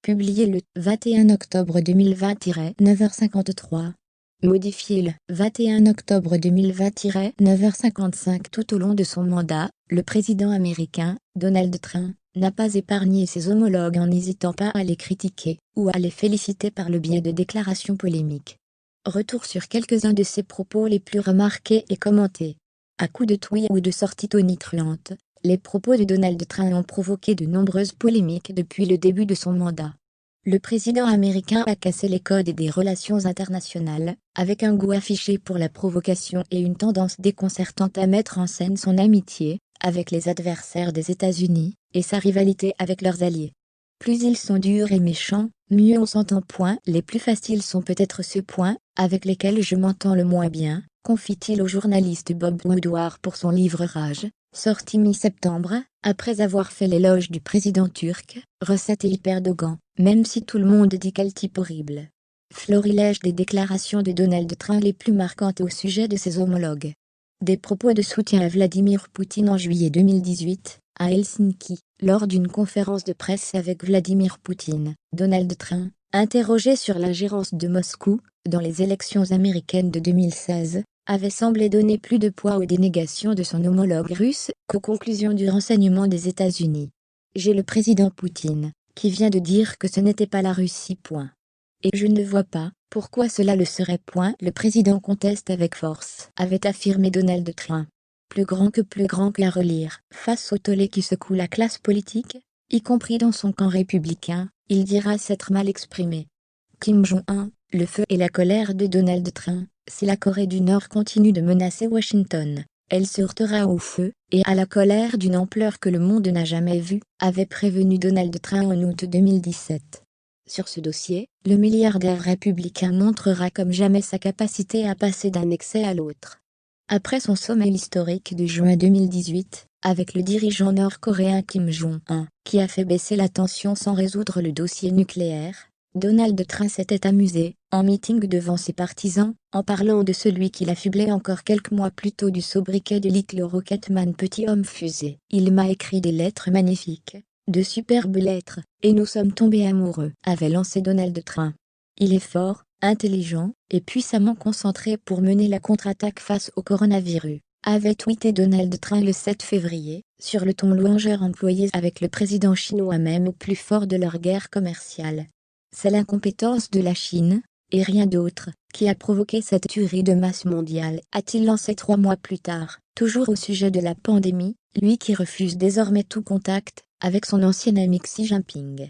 publié le 21 octobre 2020-9h53. Modifié le 21 octobre 2020-9h55. Tout au long de son mandat, le président américain, Donald Trump, n'a pas épargné ses homologues en n'hésitant pas à les critiquer ou à les féliciter par le biais de déclarations polémiques. Retour sur quelques-uns de ses propos les plus remarqués et commentés. À coups de tweets ou de sorties tonitruantes, les propos de Donald Trump ont provoqué de nombreuses polémiques depuis le début de son mandat. Le président américain a cassé les codes des relations internationales, avec un goût affiché pour la provocation et une tendance déconcertante à mettre en scène son amitié avec les adversaires des États-Unis et sa rivalité avec leurs alliés. Plus ils sont durs et méchants, mieux on s'entend. Les plus faciles sont peut-être ceux avec lesquels je m'entends le moins bien, confie-t-il au journaliste Bob Woodward pour son livre Rage, sorti mi-septembre, après avoir fait l'éloge du président turc, Recep Tayyip Erdogan, même si tout le monde dit quel type horrible. Florilège des déclarations de Donald Trump les plus marquantes au sujet de ses homologues. Des propos de soutien à Vladimir Poutine en juillet 2018, à Helsinki, lors d'une conférence de presse avec Vladimir Poutine. Donald Trump, interrogé sur l'ingérence de Moscou dans les élections américaines de 2016, avait semblé donner plus de poids aux dénégations de son homologue russe qu'aux conclusions du renseignement des États-Unis. J'ai le président Poutine, qui vient de dire que ce n'était pas la Russie. Et je ne vois pas pourquoi cela le serait. Le président conteste avec force, avait affirmé Donald Trump. Plus grand que à relire. Face au tollé qui secoue la classe politique, y compris dans son camp républicain, il dira s'être mal exprimé. Kim Jong-un, le feu et la colère de Donald Trump. Si la Corée du Nord continue de menacer Washington, elle se heurtera au feu et à la colère d'une ampleur que le monde n'a jamais vue, avait prévenu Donald Trump en août 2017. Sur ce dossier, le milliardaire républicain montrera comme jamais sa capacité à passer d'un excès à l'autre. Après son sommet historique de juin 2018, avec le dirigeant nord-coréen Kim Jong-un, qui a fait baisser la tension sans résoudre le dossier nucléaire, Donald Trump s'était amusé, en meeting devant ses partisans, en parlant de celui qu'il affublait encore quelques mois plus tôt du sobriquet de Little Rocketman, petit homme fusée. Il m'a écrit des lettres magnifiques, de superbes lettres, et nous sommes tombés amoureux, avait lancé Donald Trump. Il est fort, intelligent, et puissamment concentré pour mener la contre-attaque face au coronavirus, avait tweeté Donald Trump le 7 février, sur le ton louangeur employé avec le président chinois même au plus fort de leur guerre commerciale. C'est l'incompétence de la Chine, et rien d'autre, qui a provoqué cette tuerie de masse mondiale, a-t-il lancé 3 mois plus tard, toujours au sujet de la pandémie, lui qui refuse désormais tout contact avec son ancien ami Xi Jinping.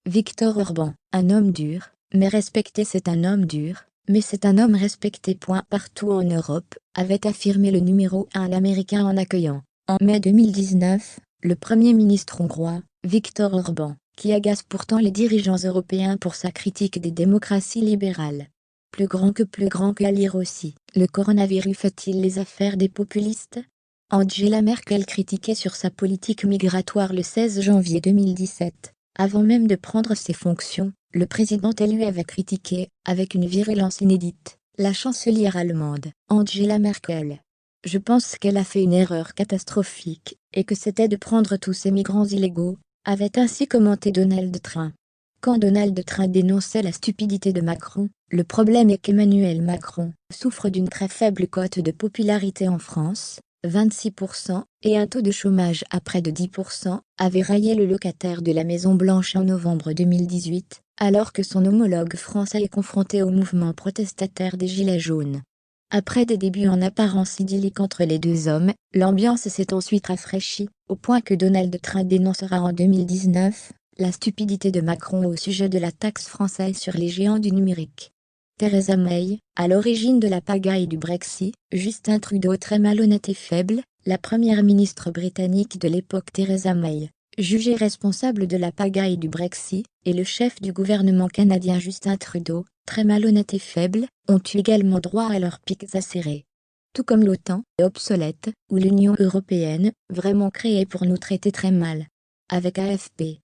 Viktor Orban, un homme dur, mais respecté. C'est un homme dur, mais c'est un homme respecté. Partout en Europe, avait affirmé le numéro 1 américain en accueillant, en mai 2019, le premier ministre hongrois, Viktor Orban, qui agace pourtant les dirigeants européens pour sa critique des démocraties libérales. Plus grand que à lire aussi, le coronavirus fait-il les affaires des populistes ? Angela Merkel critiquait sur sa politique migratoire le 16 janvier 2017. Avant même de prendre ses fonctions, le président élu avait critiqué, avec une virulence inédite, la chancelière allemande, Angela Merkel. Je pense qu'elle a fait une erreur catastrophique, et que c'était de prendre tous ces migrants illégaux, avait ainsi commenté Donald Trump. Quand Donald Trump dénonçait la stupidité de Macron, le problème est qu'Emmanuel Macron souffre d'une très faible cote de popularité en France, 26%, et un taux de chômage à près de 10%, avait raillé le locataire de la Maison-Blanche en novembre 2018, alors que son homologue français est confronté au mouvement protestataire des Gilets jaunes. Après des débuts en apparence idylliques entre les deux hommes, l'ambiance s'est ensuite rafraîchie, au point que Donald Trump dénoncera en 2019 la stupidité de Macron au sujet de la taxe française sur les géants du numérique. Theresa May, à l'origine de la pagaille du Brexit, Justin Trudeau très malhonnête et faible, la première ministre britannique de l'époque Theresa May, jugée responsable de la pagaille du Brexit, et le chef du gouvernement canadien Justin Trudeau, très malhonnête et faible, ont eu également droit à leurs pics acérés. Tout comme l'OTAN, obsolète, ou l'Union européenne, vraiment créée pour nous traiter très mal. Avec AFP.